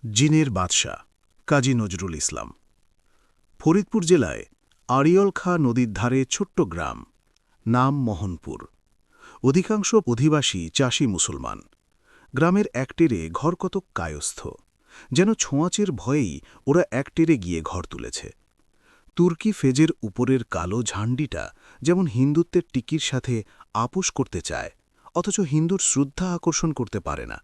জিনের বাদশা কাজী নজরুল ইসলাম। ফরিদপুর জেলায় আড়িয়ল খাঁ নদীর ধারে ছোট্ট গ্রাম, নাম মোহনপুর। অধিকাংশ অধিবাসী চাষি মুসলমান। গ্রামের একটেরে ঘর কতক কায়স্থ, যেন ছোঁয়াচের ভয়েই ওরা একটেরে গিয়ে ঘর তুলেছে। তুর্কি ফেজের উপরের কালো ঝান্ডিটা যেমন হিন্দুত্বের টিকির সাথে আপোষ করতে চায়, অথচ হিন্দুর শ্রদ্ধা আকর্ষণ করতে পারে না,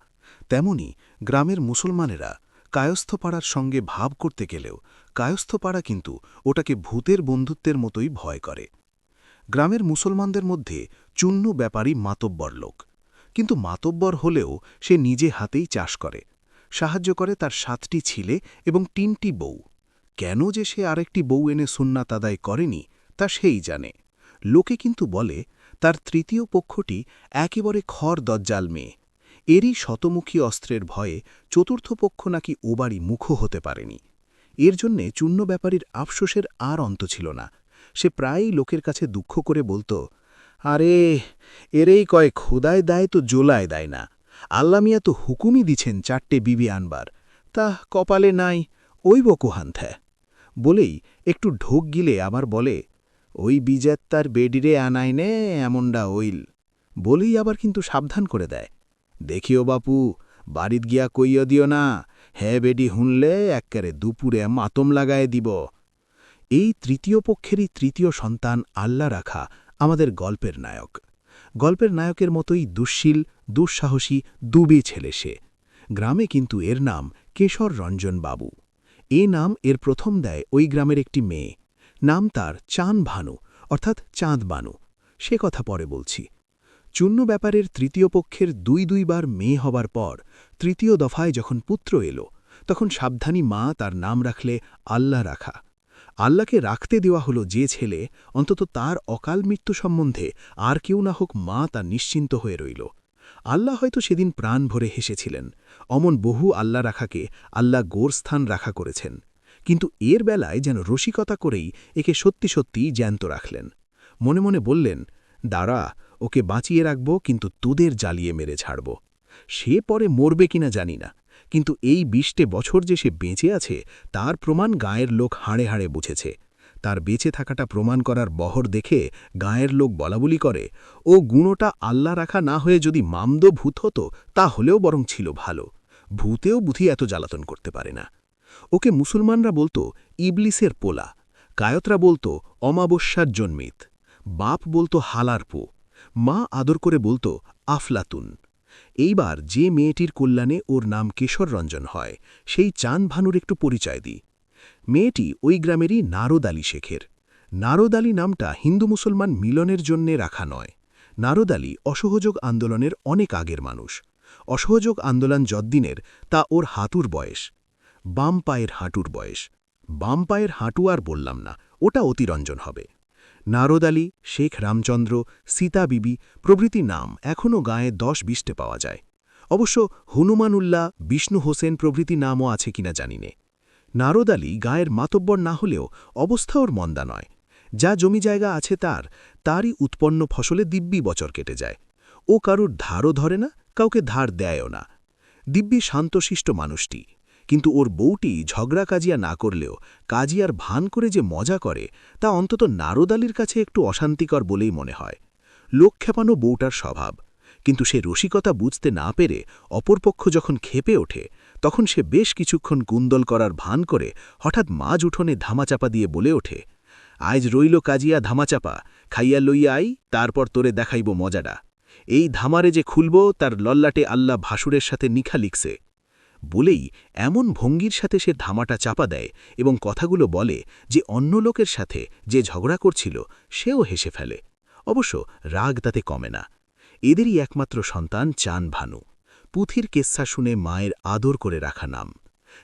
তেমনি গ্রামের মুসলমানেরা কায়স্থপাড়ার সঙ্গে ভাব করতে গেলেও কায়স্থপাড়া কিন্তু ওটাকে ভূতের বন্ধুত্বের মতোই ভয় করে। গ্রামের মুসলমানদের মধ্যে চুন্নু ব্যাপারী মাতব্বর লোক, কিন্তু মাতব্বর হলেও সে নিজে হাতেই চাষ করে, সাহায্য করে তার 7টি ছেলে এবং 3টি বউ। কেন যে সে আরেকটি বউ এনে সুন্নাত আদায় করেনি তা সেই জানে। লোকে কিন্তু বলে তার তৃতীয় পক্ষটি একেবারে খড় দজ্জাল মেয়ে। এরই শতমুখী অস্ত্রের ভয়ে চতুর্থ পক্ষ নাকি ও বাড়ি মুখও হতে পারেনি। এর জন্যে চূন্য ব্যাপারীর আফসোসের আর অন্ত ছিল না। সে প্রায়ই লোকের কাছে দুঃখ করে বলত, আরে এরেই কয় খোদায় দেয় তো জোলায় দেয় না, আল্লা মিয়া তো হুকুমই দিছেন 4টে বিবি আনবার, তা কপালে নাই, ওই বকুহান থ্যা। বলেই একটু ঢোক গিলে আবার বলে, ওই বিজাত তার বেডিরে আনাই নে এমনডা ওইল। বলেই আবার কিন্তু সাবধান করে দেয়, দেখিও বাপু, বাড়িত গিয়া কইয় দিও না, হ্যাঁ বেডি হুনলে এককারে দুপুরে মাতম লাগায়ে দিব। এই তৃতীয় পক্ষেরই তৃতীয় সন্তান আল্লাহ রাখা আমাদের গল্পের নায়ক। গল্পের নায়কের মতোই দুঃশীল, দুঃসাহসী, দুবে ছেলে সে। গ্রামে কিন্তু এর নাম কেশর রঞ্জন বাবু। এ নাম এর প্রথম দেয় ওই গ্রামের একটি মেয়ে। নাম তার চান ভানু, অর্থাৎ চাঁদ বানু। সে কথা পরে বলছি। চূন্য ব্যাপারের তৃতীয় পক্ষের 2বার মেয়ে হবার পর তৃতীয় দফায় যখন পুত্র এলো, তখন সাবধানী মা তার নাম রাখলে আল্লাহ রাখা। আল্লাহকে রাখতে দেওয়া হলো যে ছেলে, অন্তত তার অকাল মৃত্যু সম্বন্ধে আর কেউ না হোক মা তা নিশ্চিন্ত হয়ে রইল। আল্লাহ হয়তো সেদিন প্রাণ ভরে হেসেছিলেন। অমন বহু আল্লাহ রাখাকে আল্লাহ গোরস্থান রাখা করেছেন, কিন্তু এর বেলায় যেন রসিকতা করেই একে সত্যি সত্যিই জ্যান্ত রাখলেন। মনে মনে বললেন, দাঁড়া, ওকে বাঁচিয়ে রাখব, কিন্তু তোদের জ্বালিয়ে মেরে ছাড়ব। সে পরে মরবে কিনা জানি না, কিন্তু এই 20টে বছর যে সে বেঁচে আছে তার প্রমাণ গাঁয়ের লোক হাড়ে হাড়ে বুঝেছে। তার বেঁচে থাকাটা প্রমাণ করার বহর দেখে গাঁয়ের লোক বলাবলি করে, ও গুণটা আল্লাহ রাখা না হয়ে যদি মামদ ভূত হতো তা হলেও বরং ছিল ভালো। ভূতেও বুঝি এত জ্বালাতন করতে পারে না। ওকে মুসলমানরা বলতো ইবলিসের পোলা, কায়তরা বলতো অমাবস্যার জন্মিত, বাপ বলতো হালার পো, মা আদর করে বলতো আফলাতুন। এইবার যে মেয়েটির কল্যাণে ওর নাম কেশর রঞ্জন হয়, সেই চান ভানুর একটু পরিচয় দিই। মেয়েটি ওই গ্রামেরই নারদ আলী শেখের। নারদ আলী নামটা হিন্দু মুসলমান মিলনের জন্যে রাখা নয়। নারদ আলী অসহযোগ আন্দোলনের অনেক আগের মানুষ। অসহযোগ আন্দোলন যদ্দিনের তা ওর হাঁটুর বয়স, বাম পায়ের হাঁটুর বয়স। বাম পায়ের হাঁটু আর বললাম না, ওটা অতিরঞ্জন হবে। নারদ আলী, শেখ রামচন্দ্র, সীতা বিবি প্রভৃতি নাম এখনও গাঁয়ে 10-20টে পাওয়া যায়। অবশ্য হনুমানুল্লাহ, বিষ্ণু হোসেন প্রভৃতি নামও আছে কিনা জানি নে। নারদ আলী গাঁয়ের মাতব্বর না হলেও অবস্থা ওর মন্দা নয়। যা জমি জায়গা আছে তারই উৎপন্ন ফসলে দিব্যি বছর কেটে যায়। ও কারুর ধারও ধরে না, কাউকে ধার দেয়ও না। দিব্যি শান্তশিষ্ট মানুষটি, কিন্তু ওর বউটি ঝগড়া কাজিয়া না করলেও কাজিয়ার ভান করে যে মজা করে তা অন্তত নারদ আলীর কাছে একটু অশান্তিকর বলেই মনে হয়। লোক খেপানো বউটার স্বভাব, কিন্তু সে রসিকতা বুঝতে না পেরে অপরপক্ষ যখন ক্ষেপে ওঠে, তখন সে বেশ কিছুক্ষণ কুন্দল করার ভান করে হঠাৎ মাঝ উঠোনে ধামাচাপা দিয়ে বলে ওঠে, আজ রইল কাজিয়া ধামাচাপা, খাইয়া লইয়া আই, তারপর তোরে দেখাইব মজাডা। এই ধামারে যে খুলব তার লল্লাটে আল্লাহ ভাসুরের সাথে নিখা লিখছে। বলেই এমন ভঙ্গির সাথে সে ধামাটা চাপা দেয় এবং কথাগুলো বলে যে অন্য লোকের সাথে যে ঝগড়া করছিল সেও হেসে ফেলে। অবশ্য রাগ তাতে কমে না। এদেরই একমাত্র সন্তান চান ভানু। পুথির কেচ্ছা শুনে মায়ের আদর করে রাখা নাম।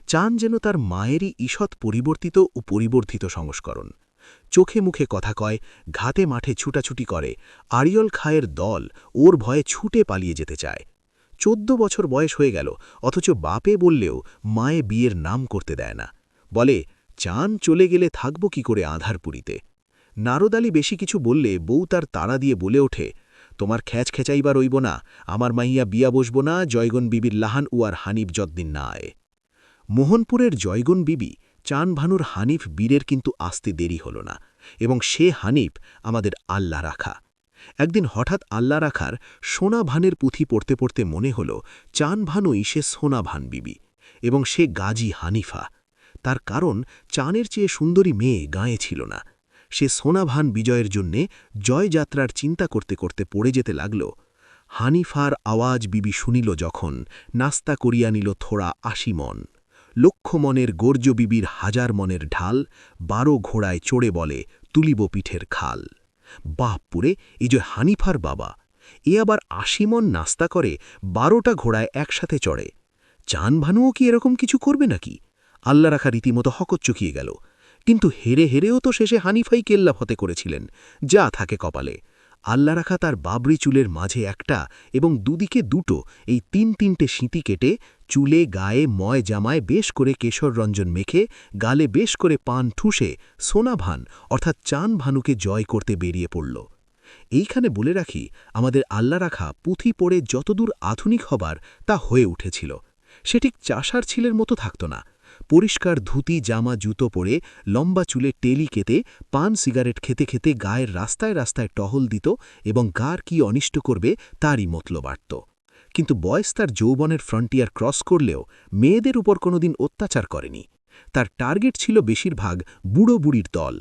চান যেন তার মায়েরই ঈষৎ পরিবর্তিত ও পরিবর্ধিত সংস্করণ। চোখে মুখে কথা কয়, ঘাটে মাঠে ছুটাছুটি করে, আড়িয়ল খায়ের দল ওর ভয়ে ছুটে পালিয়ে যেতে চায়। 14 বছর বয়স হয়ে গেল, অথচ বাপে বললেও মায়ে বিয়ের নাম করতে দেয় না। বলে, চান চলে গেলে থাকব কি করে আঁধারপুরীতে। নারদ আলী বেশি কিছু বললে বউ তার তাড়া দিয়ে বলে ওঠে, তোমার খ্যাচ খেচাইবার রইব না, আমার মাইয়া বিয়া বসব না, জয়গন বিবির লাহান উয়ার হানিফ যদ্দিন না আয়ে। মোহনপুরের জয়গুন বিবি চানভানুর হানিফ বীরের কিন্তু আসতে দেরি হল না, এবং সে হানিফ আমাদের আল্লাহ রাখা। একদিন হঠাৎ আল্লাহ রাখার সোনা ভানের পুঁথি পড়তে পড়তে মনে হল চানভানুই সে সোনা ভান বিবি, এবং সে গাজী হানিফা। তার কারণ চানের চেয়ে সুন্দরী মেয়ে গাঁয়ে ছিল না। সে সোনাভান বিজয়ের জন্যে জয়যাত্রার চিন্তা করতে করতে পড়ে যেতে লাগল। হানিফার আওয়াজ বিবি শুনিল যখন, নাস্তা করিয়া নিল থোড়া ৮০ মন। লক্ষ মনের গর্জ বিবির ১০০০ মনের ঢাল, ১২ ঘোড়ায় চড়ে বলে তুলিব পিঠের খাল। বাপপুরে, এই যে হানিফার বাবা, এ আবার ৮০ মন নাস্তা করে ১২টা ঘোড়ায় একসাথে চড়ে। চানভানুও কি এরকম কিছু করবে নাকি? আল্লাহ রাখা রীতিমতো হকচকিয়ে গেল। কিন্তু হেরে হেরেও তো শেষে হানিফাই কেল্লা ফতে করেছিলেন, যা থাকে কপালে। আল্লাহ রাখা তার বাবরি চুলের মাঝে একটা এবং দুদিকে দুটো এই ৩-৩টে সিঁতি কেটে চুলে গায়ে ময় জামায় বেশ করে কেশর রঞ্জন মেখে গালে বেশ করে পান ঠুসে সোনাভান অর্থাৎ চানভানুকে জয় করতে বেরিয়ে পড়ল। এইখানে বলে রাখি, আমাদের আল্লাহ রাখা পুঁথি পড়ে যতদূর আধুনিক হবার তা হয়ে উঠেছিল। সে ঠিক চাষার ছিলের মতো থাকত না। পরিষ্কার ধুতি জামা জুতো পরে লম্বা চুলে টেলি কেতে পান সিগারেট খেতে খেতে গায়ের রাস্তায় রাস্তায় টহল দিত এবং গার কি অনিষ্ট করবে তারই মতলব বাড়ত। কিন্তু বয়স তার যৌবনের ফ্রন্টিয়ার ক্রস করলেও মেয়েদের উপর কোনোদিন অত্যাচার করেনি। তার টার্গেট ছিল বেশিরভাগ বুড়ো বুড়ির দল,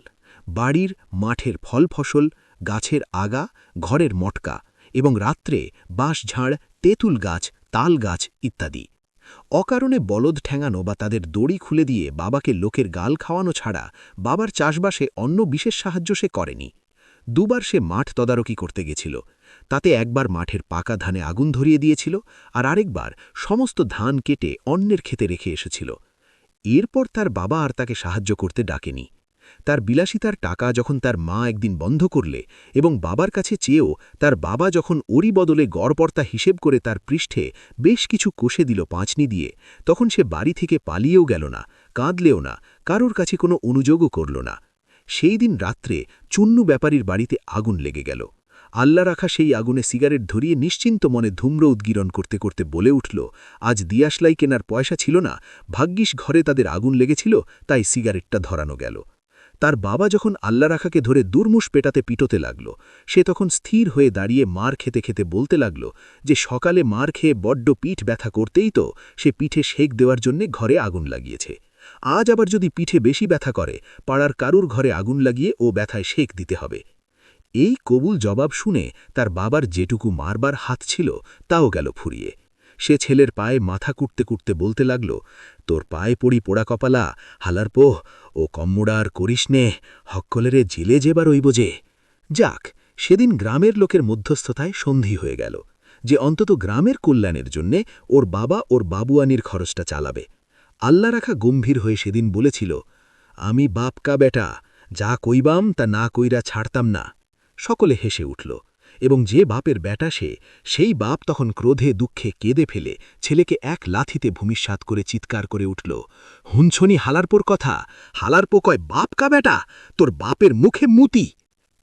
বাড়ির মাঠের ফল ফসল, গাছের আগা, ঘরের মটকা এবং রাত্রে বাঁশঝাড়, তেঁতুল গাছ, তাল গাছ ইত্যাদি। অকারণে বলদ ঠ্যাঙানো বা তাদের দড়ি খুলে দিয়ে বাবাকে লোকের গাল খাওয়ানো ছাড়া বাবার চাষবাসে অন্য বিশেষ সাহায্য সে করেনি। দুবার সে মাঠ তদারকি করতে গেছিল। তাতে একবার মাঠের পাকা ধানে আগুন ধরিয়ে দিয়েছিল, আর আরেকবার সমস্ত ধান কেটে অন্যের খেতে রেখে এসেছিল। এরপর তার বাবা আর তাকে সাহায্য করতে ডাকেনি। তার বিলাসিতার টাকা যখন তার মা একদিন বন্ধ করলে এবং বাবার কাছে চেয়েও তার বাবা যখন ওরই বদলে গড়পর্তা হিসেব করে তার পৃষ্ঠে বেশ কিছু কষে দিল পাঁচনি দিয়ে, তখন সে বাড়ি থেকে পালিয়েও গেল না, কাঁদলেও না, কারোর কাছে কোনো অনুযোগও করল না। সেই দিন রাত্রে চুন্নু ব্যাপারীর বাড়িতে আগুন লেগে গেল। আল্লাহ রাখা সেই আগুনে সিগারেট ধরিয়ে নিশ্চিন্ত মনে ধূম্র উদ্গীরণ করতে করতে বলে উঠল, আজ দিয়াশলাই কেনার পয়সা ছিল না, ভাগ্যিস ঘরে তাদের আগুন লেগেছিল, তাই সিগারেটটা ধরানো গেল। তার বাবা যখন আল্লাহ রাখাকে ধরে দুর্মুষ পেটাতে পিটোতে লাগল, সে তখন স্থির হয়ে দাঁড়িয়ে মার খেতে খেতে বলতে লাগল যে সকালে মার খেয়ে বড্ড পিঠ ব্যথা করতেই তো সে পিঠে সেক দেওয়ার জন্যে ঘরে আগুন লাগিয়েছে। আজ আবার যদি পিঠে বেশি ব্যথা করে, পাড়ার কারুর ঘরে আগুন লাগিয়ে ও ব্যথায় সেক দিতে হবে। এই কবুল জবাব শুনে তার বাবার যেটুকু মারবার হাত ছিল তাও গেল ফুরিয়ে। সে ছেলের পায়ে মাথা কুটতে কুটতে বলতে লাগল, তোর পায়ে পড়ি পোড়া কপালা, হালার পোহ, ও কম্মুড়া আর করিস নে, হক্কলেরে জেলে যেবার ওইব যে। যাক, সেদিন গ্রামের লোকের মধ্যস্থতায় সন্ধি হয়ে গেল যে অন্তত গ্রামের কল্যাণের জন্যে ওর বাবা ওর বাবুয়ানির খরচটা চালাবে। আল্লাহ রাখা গম্ভীর হয়ে সেদিন বলেছিল, আমি বাপকা বেটা, যা কইবাম তা না কইরা ছাড়তাম না। সকলে হেসে উঠল, এবং যে বাপের বেটা সেই বাপ তখন ক্রোধে দুঃখে কেঁদে ফেলে ছেলেকে এক লাথিতে ভূমিসাৎ করে চিৎকার করে উঠল, হুঞ্ছনি হালারপোর কথা, হালারপো কয় বাপকা বেটা, তোর বাপের মুখে মুতি।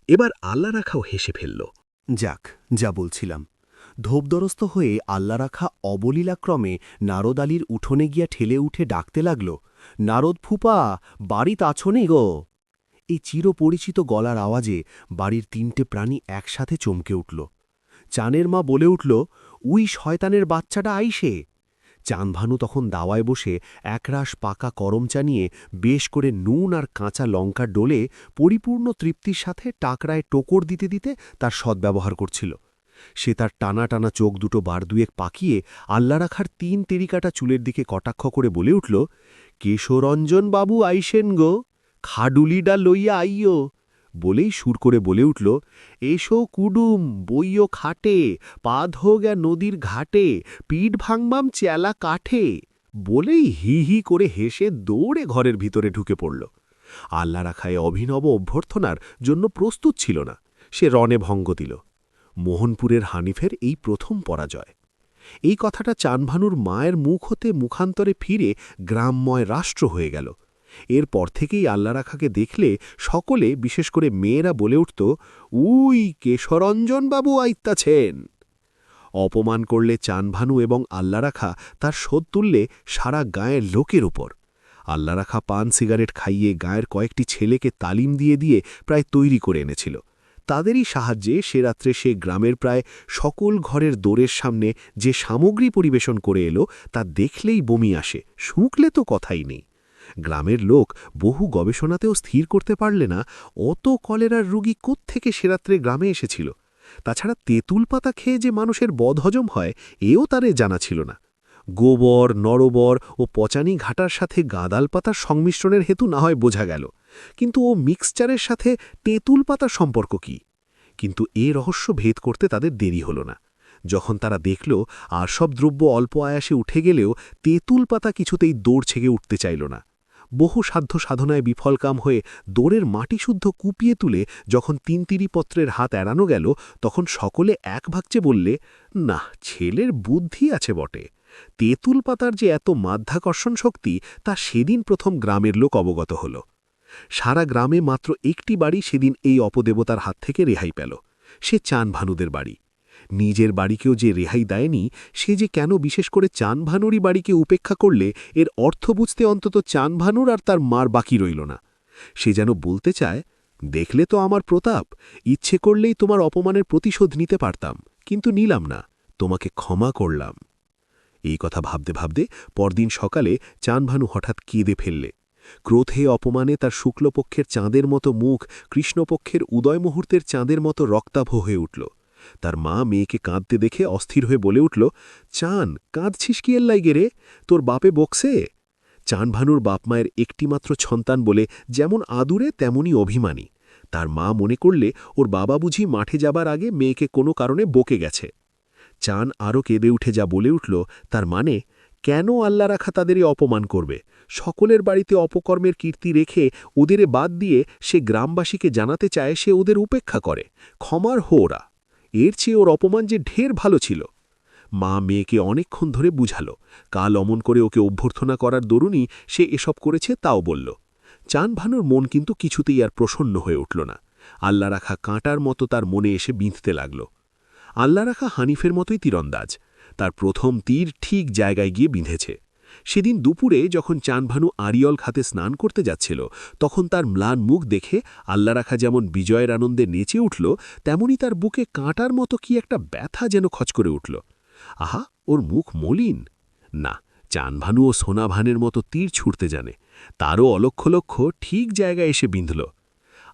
এবার আল্লাহ রাখাও হেসে ফেলল। যাক, যা বলছিলাম, ধোপদরস্ত হয়ে আল্লাহ রাখা অবলীলাক্রমে নারদ আলীর উঠোনে গিয়া ঠেলে উঠে ডাকতে লাগল, নারদ ফুপা, বাড়িত আছো নি গো? এই চিরপরিচিত গলার আওয়াজে বাড়ির ৩টে প্রাণী একসাথে চমকে উঠল। চানের মা বলে উঠল, উই শয়তানের বাচ্চাটা আইসে। চানভানু তখন দাওয়ায় বসে একরাশ পাকা করমচা নিয়ে বেশ করে নুন আর কাঁচা লঙ্কা ডোলে পরিপূর্ণ তৃপ্তির সাথে টাকরায় টোকর দিতে দিতে তার সদ্ব্যবহার করছিল। সে তার টানা টানা চোখ দুটো বার দুয়েক পাকিয়ে আল্লাহ রাখার ৩ তেরিকাটা চুলের দিকে কটাক্ষ করে বলে উঠল, কেশরঞ্জন বাবু আইসেন গো, খাডুলিডা লইয়া আইও। বলেই সুর করে বলে উঠল, এসো কুডুম, বইও খাটে, পা ধোগা নদীর ঘাটে, পিঠ ভাঙবাম চেলা কাঠে। বলেই হি হি করে হেসে দৌড়ে ঘরের ভিতরে ঢুকে পড়ল। আল্লাহ রাখায় অভিনব অভ্যর্থনার জন্য প্রস্তুত ছিল না। সে রণে ভঙ্গ দিল। মোহনপুরের হানিফের এই প্রথম পরাজয়। এই কথাটা চানভানুর মায়ের মুখ হতে মুখান্তরে ফিরে গ্রামময় রাষ্ট্র হয়ে গেল। এরপর থেকেই আল্লাহ রাখাকে দেখলে সকলে, বিশেষ করে মেয়েরা বলে উঠত, উই কেশরঞ্জন বাবু আইত্তাছেন। অপমান করলে চানভানু এবং আল্লারাখা তার শোধ তুললে সারা গাঁয়ের লোকের উপর। আল্লারাখা পান সিগারেট খাইয়ে গাঁয়ের কয়েকটি ছেলেকে তালিম দিয়ে দিয়ে প্রায় তৈরি করে এনেছিল। তাদেরই সাহায্যে সে রাত্রে সে গ্রামের প্রায় সকল ঘরের দোরের সামনে যে সামগ্রী পরিবেশন করে এলো তা দেখলেই বমি আসে, শুঁকলে তো কথাই নেই। গ্রামের লোক বহু গবেষণাতেও স্থির করতে পারলে না অত কলেরার রোগী কোত্থেকে সে রাত্রে গ্রামে এসেছিল। তাছাড়া তেঁতুল পাতা খেয়ে যে মানুষের বদহজম হয় এও তারে জানা ছিল না। গোবর, নরবর ও পচানি ঘাটার সাথে গাঁদাল পাতার সংমিশ্রণের হেতু না হয় বোঝা গেল, কিন্তু ও মিক্সচারের সাথে তেঁতুল পাতার সম্পর্ক কি? কিন্তু এ রহস্য ভেদ করতে তাদের দেরি হল না। যখন তারা দেখল আর সব দ্রব্য অল্প আয়াসে উঠে গেলেও তেঁতুল পাতা কিছুতেই দৌড় ছেগে উঠতে চাইল না। বহু সাধ্য সাধনায় বিফলকাম হয়ে দোরের মাটি শুদ্ধ কুপিয়ে তুলে যখন তিনতিরিপত্রের হাত এড়ানো গেল, তখন সকলে এক ভাগচে বললে, না, ছেলের বুদ্ধি আছে বটে। তেঁতুল পাতার যে এত মাধ্যাকর্ষণ শক্তি তা সেদিন প্রথম গ্রামের লোক অবগত হল। সারা গ্রামে মাত্র একটি বাড়ি সেদিন এই অপদেবতার হাত থেকে রেহাই পেল, সে চানভানুদের বাড়ি। নিজের বাড়িকেও যে রেহাই দেয়নি, সে যে কেন বিশেষ করে চানভানুরই বাড়িকে উপেক্ষা করলে এর অর্থ বুঝতে অন্তত চানভানুর আর তার মার বাকি রইল না। সে যেন বলতে চায়, দেখলে তো আমার প্রতাপ, ইচ্ছে করলেই তোমার অপমানের প্রতিশোধ নিতে পারতাম, কিন্তু নিলাম না, তোমাকে ক্ষমা করলাম। এই কথা ভাবতে ভাবতে পরদিন সকালে চানভানু হঠাৎ কেঁদে ফেললে। ক্রোধে অপমানে তার শুক্লপক্ষের চাঁদের মতো মুখ কৃষ্ণপক্ষের উদয় মুহূর্তের চাঁদের মতো রক্তাভ হয়ে উঠল। তার মা মেয়েকে কাঁদতে দেখে অস্থির হয়ে বলে উঠল, চান, কাঁদছিস কি এর লাইগে রে? তোর বাপে বকছে? চানভানুর বাপমায়ের একটিমাত্র সন্তান বলে যেমন আদুরে তেমনি অভিমানী। তার মা মনে করলে ওর বাবা বুঝি মাঠে যাবার আগে মেয়েকে কোনো কারণে বকে গেছে। চান আরও কেঁদে উঠে যা বলে উঠল, তার মানে, কেন আল্লারাখা তাদের অপমান করবে? সকলের বাড়িতে অপকর্মের কীর্তি রেখে ওদেরে বাদ দিয়ে সে গ্রামবাসীকে জানাতে চায় সে ওদের উপেক্ষা করে, ক্ষমার হোরা। এর চেয়ে ওর অপমান যে ঢের ভালো ছিল। মা মেয়েকে অনেকক্ষণ ধরে বুঝালো, কাল অমন করে ওকে অভ্যর্থনা করার দরুনই সে এসব করেছে তাও বলল। চানভানুর মন কিন্তু কিছুতেই আর প্রসন্ন হয়ে উঠল না। আল্লারাখা কাঁটার মতো তার মনে এসে বিঁধতে লাগল। আল্লারাখা হানিফের মতোই তীরন্দাজ, তার প্রথম তীর ঠিক জায়গায় গিয়ে বিঁধেছে। সেদিন দুপুরে যখন চানভানু আড়িয়ল খাতে স্নান করতে যাচ্ছিল, তখন তার ম্লান মুখ দেখে আল্লারাখা যেমন বিজয়ের আনন্দে নেচে উঠল, তেমনি তার বুকে কাঁটার মতো কি একটা ব্যথা যেন খচ করে উঠল। আহা, ওর মুখ মলিন না, চানভানু ও সোনাভানের মতো তীর ছুটতে জানে, তারও অলক্ষ লক্ষ ঠিক জায়গায় এসে বিঁধল।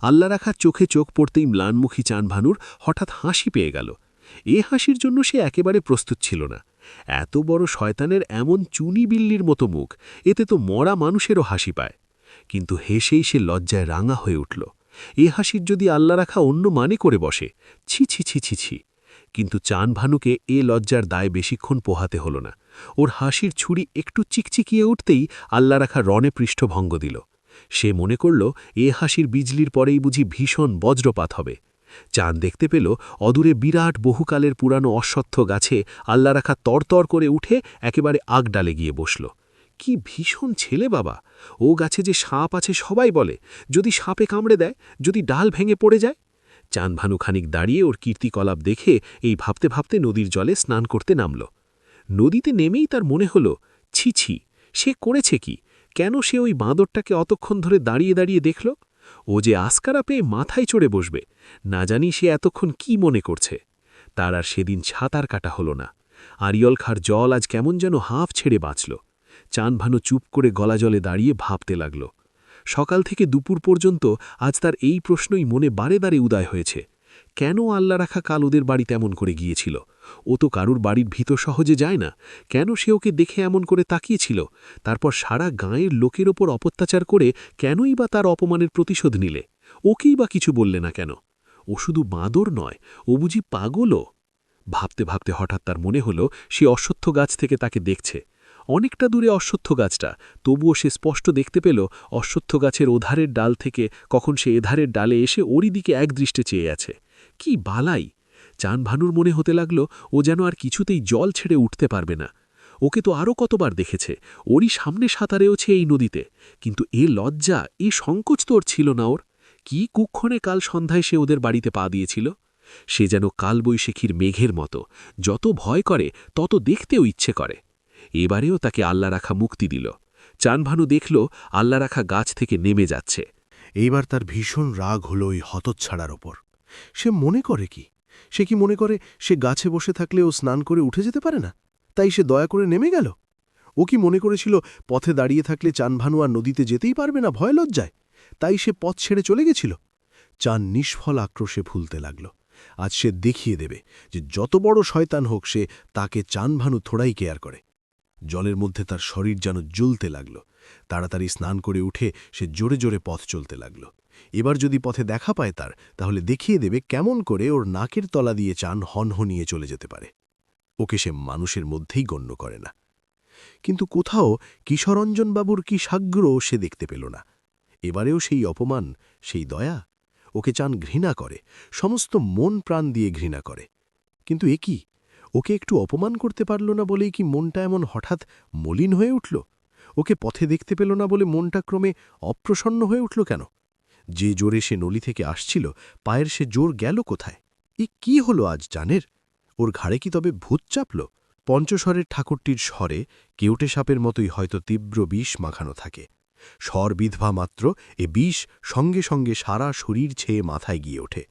আল্লারাখার চোখে চোখ পড়তেই ম্লানমুখী চানভানুর হঠাৎ হাসি পেয়ে গেল। এ হাসির জন্য সে একেবারে প্রস্তুত ছিল না। এত বড় শয়তানের এমন চুনি বিল্লির মতো মুখ, এতে তো মরা মানুষেরও হাসি পায়। কিন্তু হেসেই সে লজ্জায় রাঙা হয়ে উঠল। এ হাসির যদি আল্লারাখা অন্য মানে করে বসে, ছি ছি ছি ছি ছি। কিন্তু চানভানুকে এ লজ্জার দায় বেশিক্ষণ পোহাতে হল না। ওর হাসির ছুরি একটু চিকচিকিয়ে উঠতেই আল্লারাখা রণে পৃষ্ঠভঙ্গ দিল। সে মনে করল এ হাসির বিজলির পরেই বুঝি ভীষণ বজ্রপাত হবে। চাঁদ দেখতে পেল অদূরে বিরাট বহুকালের পুরানো অশ্বত্থ গাছে আল্লারাখা তরতর করে উঠে একেবারে আগ ডালে গিয়ে বসল। কি ভীষণ ছেলে বাবা! ও গাছে যে সাপ আছে সবাই বলে, যদি সাপে কামড়ে দেয়, যদি ডাল ভেঙে পড়ে যায়। চানভানু খানিক দাঁড়িয়ে ওর কীর্তিকলাপ দেখে এই ভাবতে ভাবতে নদীর জলে স্নান করতে নামল। নদীতে নেমেই তার মনে হল, ছি ছি, সে করেছে কি? কেন সে ওই বাঁদরটাকে অতক্ষণ ধরে দাঁড়িয়ে দাঁড়িয়ে দেখল? ও যে আস্কারা পেয়ে মাথায় চড়ে বসবে, না জানি সে এতক্ষণ কি মনে করছে। তার আর সেদিন ছাতার কাটা হল না। আড়িয়লখার জল আজ কেমন যেন হাঁফ ছেড়ে বাঁচল। চানভানু চুপ করে গলা জলে দাঁড়িয়ে ভাবতে লাগল। সকাল থেকে দুপুর পর্যন্ত আজ তার এই প্রশ্নই মনে বারে বারে উদয় হয়েছে। কেন আল্লারাখা কাল ওদের বাড়ি তেমন করে গিয়েছিল? ও তো কারুর বাড়ির ভিতর সহজে যায় না। কেন সে ওকে দেখে এমন করে তাকিয়েছিল? তারপর সারা গাঁয়ের লোকের ওপর অপত্যাচার করে কেনই বা তার অপমানের প্রতিশোধ নিলে? ওকেই বা কিছু বললে না কেন? ও শুধু বাঁদর নয়, ও বুঝি পাগলও? ভাবতে ভাবতে হঠাৎ তার মনে হল সে অশ্বত্থ গাছ থেকে তাকে দেখছে। অনেকটা দূরে অশ্বত্থ গাছটা, তবুও সে স্পষ্ট দেখতে পেল অশ্বত্থ গাছের ওধারের ডাল থেকে কখন সে এধারের ডালে এসে ওরই দিকে একদৃষ্টে চেয়ে আছে। কি বালাই! চানভানুর মনে হতে লাগল ও যেন আর কিছুতেই জল ছেড়ে উঠতে পারবে না। ওকে তো আরও কতবার দেখেছে, ওরই সামনে সাঁতারেওছে এই নদীতে, কিন্তু এ লজ্জা, এ সংকোচ তো ওর ছিল না। ওর কি কুক্ষণে কাল সন্ধ্যায় সে ওদের বাড়িতে পা দিয়েছিল? সে যেন কালবৈশাখীর মেঘের মতো, যত ভয় করে তত দেখতেও ইচ্ছে করে। এবারেও তাকে আল্লাহ রাখা মুক্তি দিল। চানভানু দেখল আল্লাহ রাখা গাছ থেকে নেমে যাচ্ছে। এইবার তার ভীষণ রাগ হল ওই হতচ্ছাড়ার ওপর। সে মনে করে কি? সে কি মনে করে সে গাছে বসে থাকলে ও স্নান করে উঠে যেতে পারে না, তাই সে দয়া করে নেমে গেল? ও কি মনে করেছিল পথে দাঁড়িয়ে থাকলে চানভানু আর নদীতে যেতেই পারবে না ভয় লজ্জায়, তাই সে পথ ছেড়ে চলে গেছিল? চান নিষ্ফল আক্রোশে ফুলতে লাগল। আজ সে দেখিয়ে দেবে যে যত বড় শয়তান হোক সে, তাকে চানভানু থোড়াই কেয়ার করে। জলের মধ্যে তার শরীর যেন জ্বলতে লাগল। তাড়াতাড়ি স্নান করে উঠে সে জোরে জোরে পথ চলতে লাগল। এবার যদি পথে দেখা পায় তার, তাহলে দেখিয়ে দেবে কেমন করে ওর নাকের তলা দিয়ে চান হনহনিয়ে চলে যেতে পারে। ওকে সে মানুষের মধ্যেই গণ্য করে না। কিন্তু কোথাও কিশোরঞ্জনবাবুর কি সাগ্রহ সে দেখতে পেল না। এবারেও সেই অপমান, সেই দয়া। ওকে চান ঘৃণা করে, সমস্ত মন প্রাণ দিয়ে ঘৃণা করে। কিন্তু এ কি, ওকে একটু অপমান করতে পারল না বলেই কি মনটা এমন হঠাৎ মলিন হয়ে উঠল? ওকে পথে দেখতে পেল না বলে মনটা ক্রমে অপ্রসন্ন হয়ে উঠল কেন? যে জোরে সে নলি থেকে আসছিল, পায়ের সে জোর গেল কোথায়? কি হলো আজ জানের? ওর ঘাড়ে কি তবে ভূত চাপল? পঞ্চস্বরের ঠাকুরটির স্বরে কেউটে সাপের মতোই হয়তো তীব্র বিষ মাখানো থাকে। স্বর বিধবা মাত্র এ বিষ সঙ্গে সঙ্গে সারা শরীর ছেয়ে মাথায় গিয়ে ওঠে।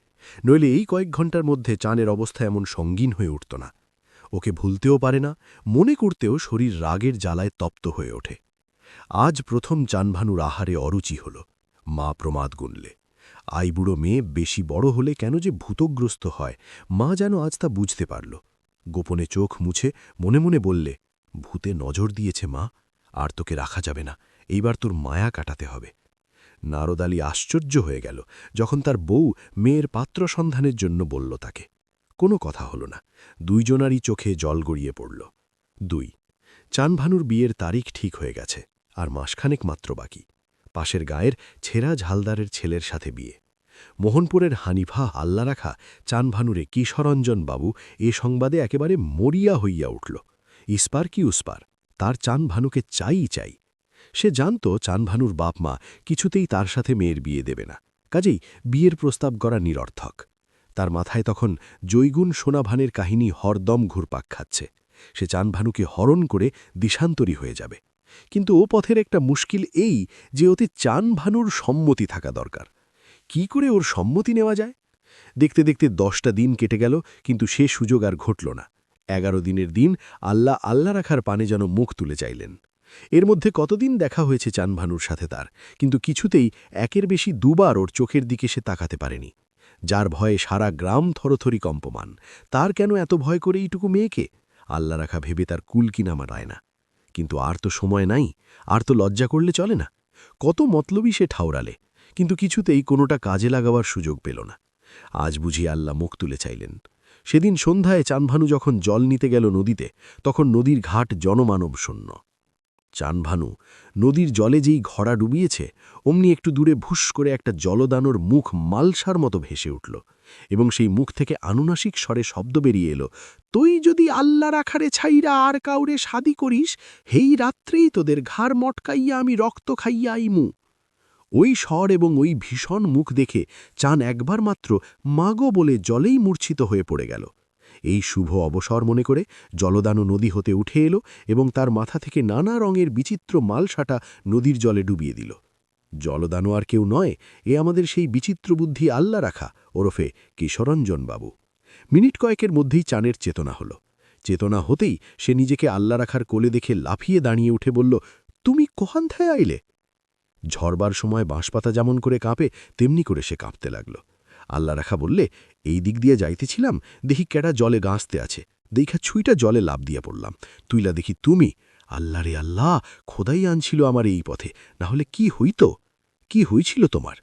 নইলে এই কয়েক ঘণ্টার মধ্যে চানের অবস্থা এমন সঙ্গীন হয়ে উঠত না। ওকে ভুলতেও পারে না, মনে করতেও শরীর রাগের জ্বালায় তপ্ত হয়ে ওঠে। আজ প্রথম চানভানুর আহারে অরুচি হল। মা প্রমাদ গুনলে, আইবুড়ো মেয়ে বেশি বড় হলে কেন যে ভূতগ্রস্ত হয়, মা যেন আজ তা বুঝতে পারল। গোপনে চোখ মুছে মনে মনে বললে, ভূতে নজর দিয়েছে মা, আর তোকে রাখা যাবে না, এইবার তোর মায়া কাটাতে হবে। নারদ আলী আশ্চর্য হয়ে গেল যখন তার বউ মেয়ের পাত্র সন্ধানের জন্য বলল তাকে। কোনো কথা হল না, দুইজনারই চোখে জল গড়িয়ে পড়ল। 2 চানভানুর বিয়ের তারিখ ঠিক হয়ে গেছে, আর মাসখানেক মাত্র বাকি। পাশের গায়ের ছেঁড়া ঝালদারের ছেলের সাথে বিয়ে। মোহনপুরের হানিফা আল্লা রাখা চানভানুরে কিশোরঞ্জন বাবু এ সংবাদে একেবারে মরিয়া হইয়া উঠল। ইস্পার কি উস্পার, তার চানভানুকে চাই। সে জানত চানভানুর বাপ মা কিছুতেই তার সাথে মেয়ের বিয়ে দেবে না, কাজেই বিয়ের প্রস্তাব করা নিরর্থক। তার মাথায় তখন জৈগুণ সোনাভানের কাহিনী হরদম ঘুরপাক খাচ্ছে। সে চানভানুকে হরণ করে দিশান্তরী হয়ে যাবে। কিন্তু ও পথের একটা মুশকিল এই যে ওতে চানভানুর সম্মতি থাকা দরকার। কি করে ওর সম্মতি নেওয়া যায়? দেখতে দেখতে 10টা দিন কেটে গেল, কিন্তু সে সুযোগ আর ঘটল না। 11 দিনের দিন আল্লাহ রাখার পানে যেন মুখ তুলে চাইলেন। এর মধ্যে কতদিন দেখা হয়েছে চানভানুর সাথে তার, কিন্তু কিছুতেই একের বেশি 2 বার ওর চোখের দিকে সে তাকাতে পারেনি। যার ভয়ে সারা গ্রাম থরথরি কম্পমান, তার কেন এত ভয় করে এইটুকু মেয়েকে? আল্লাহ রাখা ভেবে তার কুল কিনামা রায় না। কিন্তু আর তো সময় নাই, আর তো লজ্জা করলে চলে না। কত মতলবই সে ঠাউরালে, কিন্তু কিছুতেই কোনোটা কাজে লাগাবার সুযোগ পেল না। আজ বুঝি আল্লাহ মুখ তুলে চাইলেন। সেদিন সন্ধ্যায় চানভানু যখন জল নিতে গেল নদীতে, তখন নদীর ঘাট জনমানব শূন্য। চানভানু নদীর জলে যেই ঘড়া ডুবিয়েছে, অমনি একটু দূরে ভুস করে একটা জলদানোর মুখ মালসার মতো ভেসে উঠল, এবং সেই মুখ থেকে আনুনাসিক স্বরে শব্দ বেরিয়ে এলো, তুই যদি আল্লাহ রাখারে ছাইরা আর কাউরে শাদি করিস, হেই রাত্রেই তোদের ঘাড় মটকাইয়া আমি রক্ত খাইয়া আইমু। ওই স্বর এবং ওই ভীষণ মুখ দেখে চান একবার মাত্র মাগো বলে জলেই মূর্ছিত হয়ে পড়ে গেল। এই শুভ অবসর মনে করে জলদানু নদী হতে উঠে এলো এবং তার মাথা থেকে নানা রঙের বিচিত্র মালসাটা নদীর জলে ডুবিয়ে দিল। জলদানু আর কেউ নয়, এ আমাদের সেই বিচিত্র বুদ্ধি আল্লাহ রাখা ওরফে কিশোরঞ্জন বাবু। মিনিট কয়েকের মধ্যেই চানের চেতনা হল। চেতনা হতেই সে নিজেকে আল্লাহ রাখার কোলে দেখে লাফিয়ে দাঁড়িয়ে উঠে বলল, তুমি কোহান থেকে আইলে? ঝরবার সময় বাঁশপাতা যেমন করে কাঁপে, তেমনি করে সে কাঁপতে লাগল। আল্লাহ রাখা বললে, এই দিক দিয়ে যাইতেছিলাম, দেখি কেডা জলে গাঁসতে আছে, দেখা ছুইটা জলে লাভ দিয়া পড়লাম, তুইলা দেখি তুমি। আল্লাহ রে আল্লাহ, খোদাই আনছিল আমার এই পথে, না হলে কি হইত? কি হইছিল তোমার?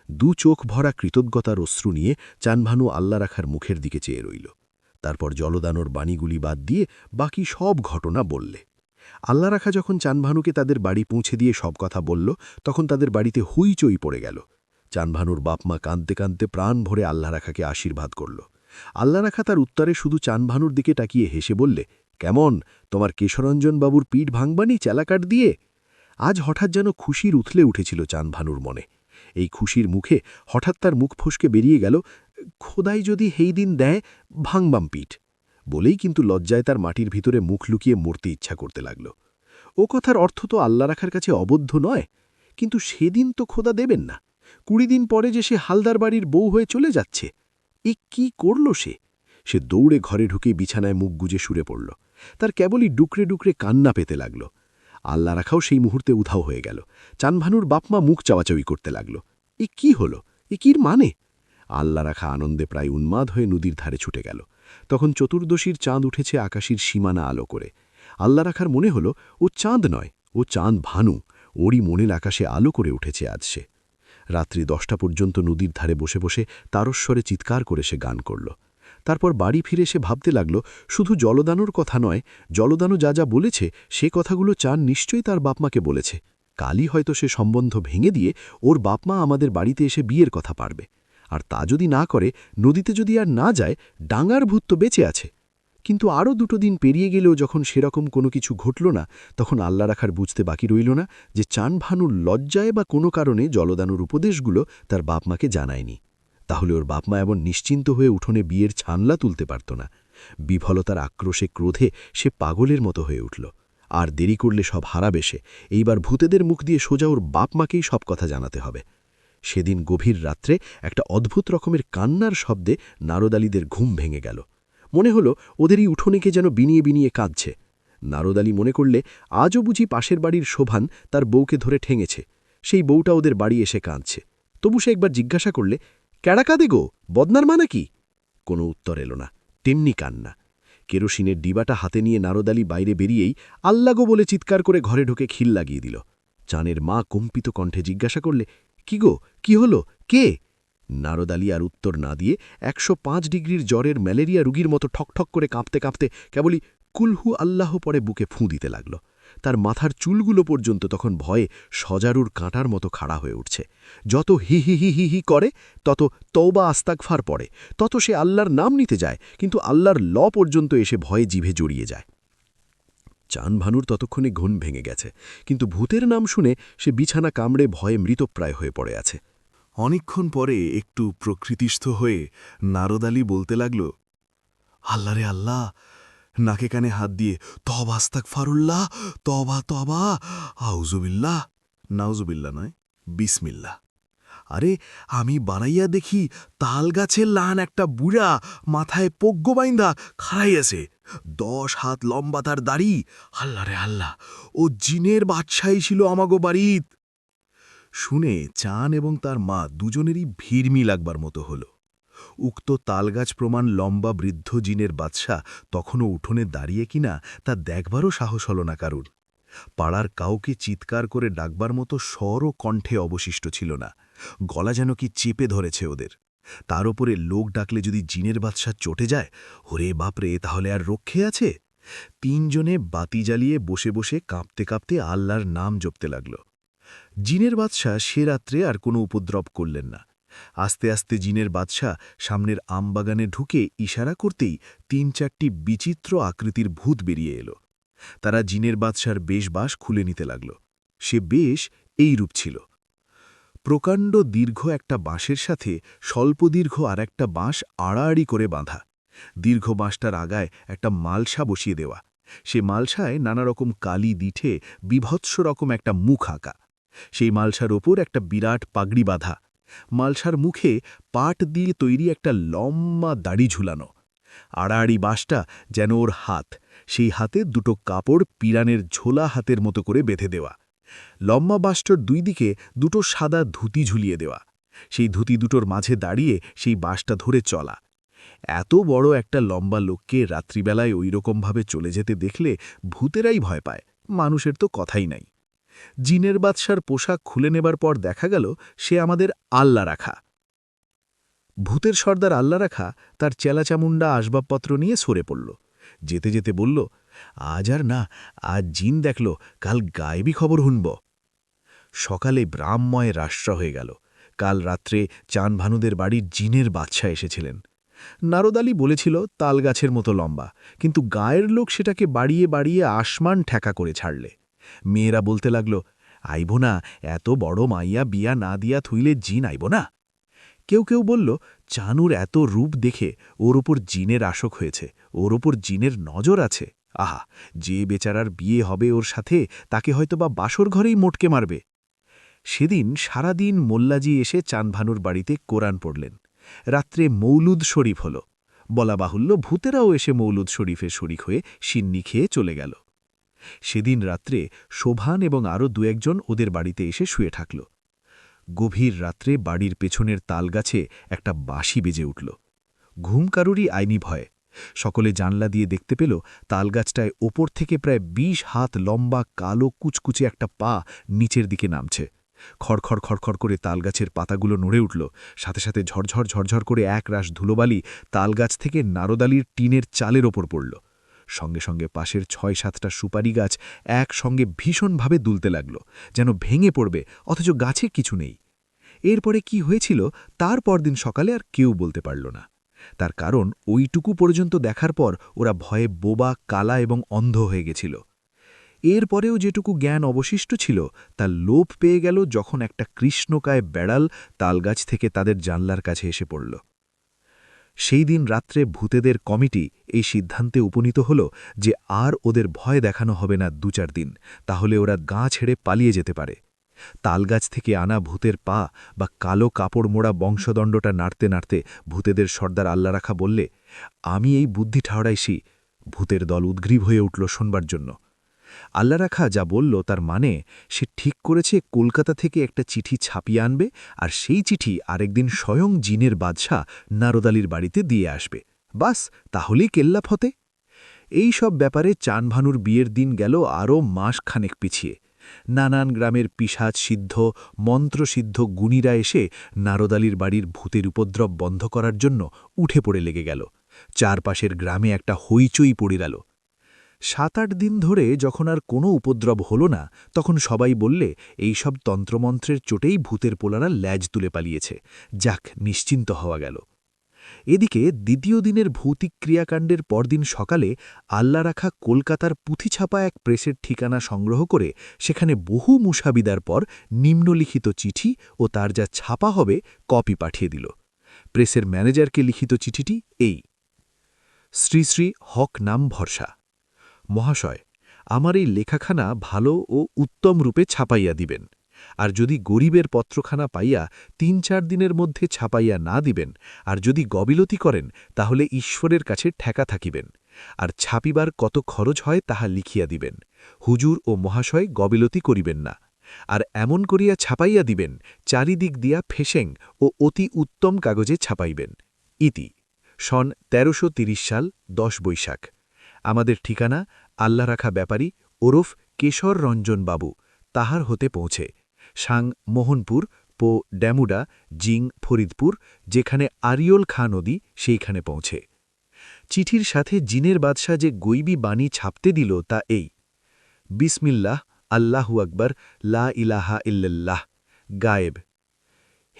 2 চোখ ভরা কৃতজ্ঞতার অশ্রু নিয়ে চানভানু আল্লাহ রাখার মুখের দিকে চেয়ে রইল। তারপর জলদানোর বাণীগুলি বাদ দিয়ে বাকি সব ঘটনা বললে। আল্লাহ রাখা যখন চানভানুকে তাদের বাড়ি পৌঁছে দিয়ে সব কথা বলল, তখন তাদের বাড়িতে হুইচই পড়ে গেল। চানভানুর বাপমা কাঁদতে কাঁদতে প্রাণ ভরে আল্লাহ রাখাকে আশীর্বাদ করল। আল্লাহ রাখা তার উত্তরে শুধু চানভানুর দিকে তাকিয়ে হেসে বললে, কেমন, তোমার কেশরঞ্জন বাবুর পিঠ ভাঙবানি চেলাকাট দিয়ে? আজ হঠাৎ যেন খুশির উথলে উঠেছিল চানভানুর মনে। এই খুশির মুখে হঠাৎ তার মুখ ফসকে বেরিয়ে গেল, খোদাই যদি হেই দিন দেয় ভাঙবাম পিঠ। বলেই কিন্তু লজ্জায় তার মাটির ভিতরে মুখ লুকিয়ে মরতে ইচ্ছা করতে লাগল। ও কথার অর্থ তো আল্লাহ রাখার কাছে অবদ্ধ নয়, কিন্তু সেদিন তো খোদা দেবেন না। 20 দিন পরে যে সে হালদার বাড়ির বউ হয়ে চলে যাচ্ছে, এ কি করল সে? সে দৌড়ে ঘরে ঢুকে বিছানায় মুখ গুজে শুয়ে পড়ল। তার কেবলই ডুকরে ডুকরে কান্না পেতে লাগল। আল্লাহ রাখাও সেই মুহূর্তে উধাও হয়ে গেল। চানভানুর বাপমা মুখ চাওয়াচাওয়ি করতে লাগল। এ কি হল? এ কির মানে? আল্লাহ রাখা আনন্দে প্রায় উন্মাদ হয়ে নদীর ধারে ছুটে গেল। তখন চতুর্দশীর চাঁদ উঠেছে আকাশের সীমানা আলো করে। আল্লাহ রাখার মনে হল ও চাঁদ নয়, ও চাঁদ ভানু, ওরই মনের আকাশে আলো করে উঠেছে আজ সে। রাত্রি 10টা পর্যন্ত নদীর ধারে বসে বসে তারস্বরে চিৎকার করে সে গান করল। তারপর বাড়ি ফিরে সে ভাবতে লাগল, শুধু জলদানুর কথা নয়, জলদানু যা যা বলেছে সে কথাগুলো চাঁদ নিশ্চয়ই তার বাপমাকে বলেছে। কালই হয়তো সে সম্বন্ধ ভেঙে দিয়ে ওর বাপমা আমাদের বাড়িতে এসে বিয়ের কথা পারবে। আর তা যদি না করে, নদীতে যদি আর না যায়, ডাঙার ভূত তো বেঁচে আছে। কিন্তু আরও 2 দিন পেরিয়ে গেলেও যখন সেরকম কোনো কিছু ঘটল না, তখন আল্লাহ রাখার বুঝতে বাকি রইল না যে চানভানুর লজ্জায় বা কোনো কারণে জলদানুর উপদেশগুলো তার বাপমাকে জানায়নি। তাহলে ওর বাপমা এমন নিশ্চিন্ত হয়ে উঠোনে বিয়ের ছানলা তুলতে পারত না। বিফলতার আক্রোশে ক্রোধে সে পাগলের মতো হয়ে উঠল। আর দেরি করলে সব হারাবে সে। এইবার ভূতেদের মুখ দিয়ে সোজা ওর বাপমাকেই সব কথা জানাতে হবে। সেদিন গভীর রাত্রে একটা অদ্ভুত রকমের কান্নার শব্দে নারদ আলীদের ঘুম ভেঙে গেল। মনে হলো ওদেরই উঠোনেকে যেন বিনিয়ে বিনিয়ে কাঁদছে। নারদ আলী মনে করলে আজও বুঝি পাশের বাড়ির শোভান তার বউকে ধরে ঠেঙেছে। সেই বউটা ওদের বাড়ি এসে কাঁদছে। তবু সে একবার জিজ্ঞাসা করলে, ক্যাড়া কাঁদে গো, বদনার মা নাকি? কোনো উত্তর এলো না, তেমনি কান্না। কেরোসিনের ডিবাটা হাতে নিয়ে নারদ আলী বাইরে বেরিয়েই আল্লাগো বলে চিৎকার করে ঘরে ঢুকে খিল লাগিয়ে দিল। চানের মা কম্পিত কণ্ঠে জিজ্ঞাসা করলে, কি গো, কি হলো, কে? নারদ আলী আর উত্তর না দিয়ে 105 ডিগ্রির জ্বরের ম্যালেরিয়া রুগীর মতো ঠকঠক করে কাঁপতে কাঁপতে কেবলই কুলহু আল্লাহ পরে বুকে ফুঁ দিতে লাগল। তার মাথার চুলগুলো পর্যন্ত তখন ভয়ে সজারুর কাঁটার মতো খাড়া হয়ে উঠছে। যত হি হি হি হি হি করে, তত তওবা আস্তাগফার পড়ে, তত সে আল্লাহর নাম নিতে যায়, কিন্তু আল্লাহর ল পর্যন্ত এসে ভয়ে জিভে জড়িয়ে যায়। চানভানুর ততক্ষণে ঘুম ভেঙে গেছে, কিন্তু ভূতের নাম শুনে সে বিছানা কামড়ে ভয়ে মৃতপ্রায় হয়ে পড়ে আছে। অনেকক্ষণ পরে একটু প্রকৃতিস্থ হয়ে নারদ আলী বলতে লাগল, আল্লাহ রে আল্লাহ, নাকে কানে হাত দিয়ে তবা আস্তাগফারুল্লাহ, তবা তবা, আউজুবিল্লাহ। নাউজুবিল্লাহ নয়, বিসমিল্লাহ। আরে আমি বানাইয়া দেখি তাল গাছের লান একটা বুড়া মাথায় পগ্য বাইন্দা খাড়াই আছে, 10 হাত লম্বা তার দাড়ি। আল্লাহ রে আল্লাহ, ও জিনের বাদশাহী ছিল আমাগো বাড়িত। শুনে চান এবং তার মা দুজনেরই ভিড়মি লাগবার মতো হল। উক্ত তালগাছ প্রমাণ লম্বা বৃদ্ধ জিনের বাদশা তখনও উঠোনে দাঁড়িয়ে কিনা তা দেখবারও সাহস হল না কারুর। পাড়ার কাউকে চিৎকার করে ডাকবার মতো স্বরও কণ্ঠে অবশিষ্ট ছিল না। গলা যেন কি চেপে ধরেছে ওদের। তার ওপরে লোক ডাকলে যদি জিনের বাদশা চটে যায়, ওরে বাপরে, তাহলে আর রক্ষে আছে? 3 জনে বাতি জ্বালিয়ে বসে বসে কাঁপতে কাঁপতে আল্লাহর নাম জপতে লাগল। জিনের বাদশা সে রাত্রে আর কোনো উপদ্রব করলেন না। আস্তে আস্তে জিনের বাদশা সামনের আমবাগানে ঢুকে ইশারা করতেই 3-4টি বিচিত্র আকৃতির ভূত বেরিয়ে এলো। তারা জিনের বাদশার বেশবাস খুলে নিতে লাগল। সে বেশ এই রূপ ছিল। প্রকাণ্ড দীর্ঘ একটা বাঁশের সাথে স্বল্পদীর্ঘ আর একটা বাঁশ আড়াআড়ি করে বাঁধা। দীর্ঘ বাঁশটার আগায় একটা মালসা বসিয়ে দেওয়া। সে মালসায় নানারকম কালি দিঠে বিভৎস রকম একটা মুখ আঁকা। সেই মালসার ওপর একটা বিরাট পাগড়ি বাঁধা। মালসার মুখে পাট দিয়ে তৈরি একটা লম্বা দাড়ি ঝুলানো। আড়াআড়ি বাঁশটা যেন ওর হাত, সেই হাতে 2টো কাপড় পিরানের ঝোলা হাতের মতো করে বেঁধে দেওয়া। লম্বা বাঁশটার 2 দিকে 2টো সাদা ধুতি ঝুলিয়ে দেওয়া। সেই ধুতি দুটোর মাঝে দাঁড়িয়ে সেই বাঁশটা ধরে চলা। এত বড় একটা লম্বা লোককে রাত্রিবেলায় ওইরকমভাবে চলে যেতে দেখলে ভূতেরাই ভয় পায়, মানুষের তো কথাই নাই। জিনের বাদশার পোশাক খুলে নেবার পর দেখা গেল সে আমাদের আল্লাহ রাখা। ভূতের সর্দার আল্লাহ রাখা তার চেলাচামুন্ডা আসবাবপত্র নিয়ে সরে পড়ল। যেতে যেতে বলল, আজ আর না, আজ জিন দেখল, কাল গায়েবী খবর শুনব। সকালে ব্রাহ্ময় রাষ্ট্র হয়ে গেল। কাল রাত্রে চানভানুদের বাড়ির জিনের বাদশা এসেছিলেন। নারদ আলী বলেছিল তালগাছের মতো লম্বা, কিন্তু গায়ের লোক সেটাকে বাড়িয়ে বাড়িয়ে আসমান ঠেকা করে ছাড়লে। মেয়েরা বলতে লাগল, আইব না, এত বড় মাইয়া বিয়া না দিয়া থুইলে জিন আইব না। কেউ কেউ বলল, চানুর এত রূপ দেখে ওর ওপর জিনের আসক হয়েছে, ওর ওপর জিনের নজর আছে। আহা, যে বেচারার বিয়ে হবে ওর সাথে তাকে হয়তোবা বাসর ঘরেই মোটকে মারবে। সেদিন সারাদিন মোল্লাজি এসে চানভানুর বাড়িতে কোরআন পড়লেন। রাত্রে মৌলুদ শরীফ হল। বলা বাহুল্য, ভূতেরাও এসে মৌলুদ শরীফে শরিক হয়ে সিন্নি খেয়ে চলে গেল। সেদিন রাত্রে শোভান এবং আরও দু-একজন ওদের বাড়িতে এসে শুয়ে থাকল। গভীর রাত্রে বাড়ির পেছনের তালগাছে একটা বাঁশি বেজে উঠল। ঘুম কারুরই আইনি ভয়। সকলে জানলা দিয়ে দেখতে পেল তালগাছটায় ওপর থেকে প্রায় ২০ হাত লম্বা কালো কুচকুচে একটা পা নিচের দিকে নামছে। খড়খড় খড়খড় করে তালগাছের পাতাগুলো নড়ে উঠল। সাথে সাথে ঝরঝর ঝরঝর করে এক রাশ ধুলোবালি তালগাছ থেকে নারদালির টিনের চালের ওপর পড়ল। সঙ্গে সঙ্গে পাশের ৬-৭টা সুপারি গাছ একসঙ্গে ভীষণভাবে দুলতে লাগল, যেন ভেঙে পড়বে, অথচ গাছে কিছু নেই। এরপরে কি হয়েছিল তার পরদিন সকালে আর কেউ বলতে পারল না। তার কারণ ওইটুকু পর্যন্ত দেখার পর ওরা ভয়ে বোবা, কালা এবং অন্ধ হয়ে গেছিল। এরপরেও যেটুকু জ্ঞান অবশিষ্ট ছিল তা লোপ পেয়ে গেল যখন একটা কৃষ্ণকায় বেড়াল তালগাছ থেকে তাদের জানলার কাছে এসে পড়ল। সেই দিন রাত্রে ভূতেদের কমিটি এই সিদ্ধান্তে উপনীত হল যে আর ওদের ভয় দেখানো হবে না ২-৪ দিন, তাহলে ওরা গাঁ ছেড়ে পালিয়ে যেতে পারে। তালগাছ থেকে আনা ভূতের পা বা কালো কাপড় মোড়া বংশদণ্ডটা নাড়তে নাড়তে ভূতেদের সর্দার আল্লা রাখা বললে, আমি এই বুদ্ধি ঠাওড়াইছি। ভূতের দল উদ্গ্রীব হয়ে উঠল শোনবার জন্য। আল্লা রাখা যা বলল তার মানে সে ঠিক করেছে কলকাতা থেকে একটা চিঠি ছাপিয়ে আনবে, আর সেই চিঠি আরেকদিন স্বয়ং জিনের বাদশাহ নারদালির বাড়িতে দিয়ে আসবে। বাস, তাহলেই কেল্লা ফতে। এই সব ব্যাপারে চানভানুর বিয়ের দিন গেল আরও মাসখানেক পিছিয়ে। নানান গ্রামের পিশাচ সিদ্ধ, মন্ত্রসিদ্ধ গুণীরা এসে নারদালির বাড়ির ভূতের উপদ্রব বন্ধ করার জন্য উঠে পড়ে লেগে গেল। চারপাশের গ্রামে একটা হইচই পড়ে গেল। ৭-৮ দিন ধরে যখন আর কোনো উপদ্রব হল না, তখন সবাই বললে এইসব তন্ত্রমন্ত্রের চোটেই ভূতের পোলারা ল্যাজ তুলে পালিয়েছে। যাক, নিশ্চিন্ত হওয়া গেল। এদিকে দ্বিতীয় দিনের ভৌতিক ক্রিয়াকাণ্ডের পরদিন সকালে আল্লা রাখা কলকাতার পুঁথিছাপা এক প্রেসের ঠিকানা সংগ্রহ করে সেখানে বহু মুসাবিদার পর নিম্নলিখিত চিঠি ও তার যা ছাপা হবে কপি পাঠিয়ে দিল। প্রেসের ম্যানেজারকে লিখিত চিঠিটি এই: শ্রী শ্রী হক নাম ভরসা। মহাশয়, আমার এই লেখাখানা ভালো ও উত্তম রূপে ছাপাইয়া দিবেন। আর যদি গরিবের পত্রখানা পাইয়া ৩-৪ দিনের মধ্যে ছাপাইয়া না দিবেন, আর যদি গবিলতি করেন, তাহলে ঈশ্বরের কাছে ঠেকা থাকিবেন। আর ছাপিবার কত খরচ হয় তাহা লিখিয়া দিবেন। হুজুর ও মহাশয় গবিলতি করিবেন না। আর এমন করিয়া ছাপাইয়া দিবেন, চারিদিক দিয়া ফেসেং ও অতি উত্তম কাগজে ছাপাইবেন। ইতি সন ১৩৩০ সাল ১০ বৈশাখ। আমাদের ঠিকানা আল্লা রাখা ব্যাপারী ওরফ কেশর রঞ্জন বাবু, তাহার হতে পৌঁছে, সাং মোহনপুর, পো ড্যামুডা, জিং ফরিদপুর, যেখানে আরিয়ল খাঁ নদী সেইখানে পৌঁছে। চিঠির সাথে জিনের বাদশাহ যে গৈবী বাণী ছাপতে দিল তা এই: বিসমিল্লাহ, আল্লাহু আকবর, লা ইলাহা ইল্লাল্লাহ। গায়েব।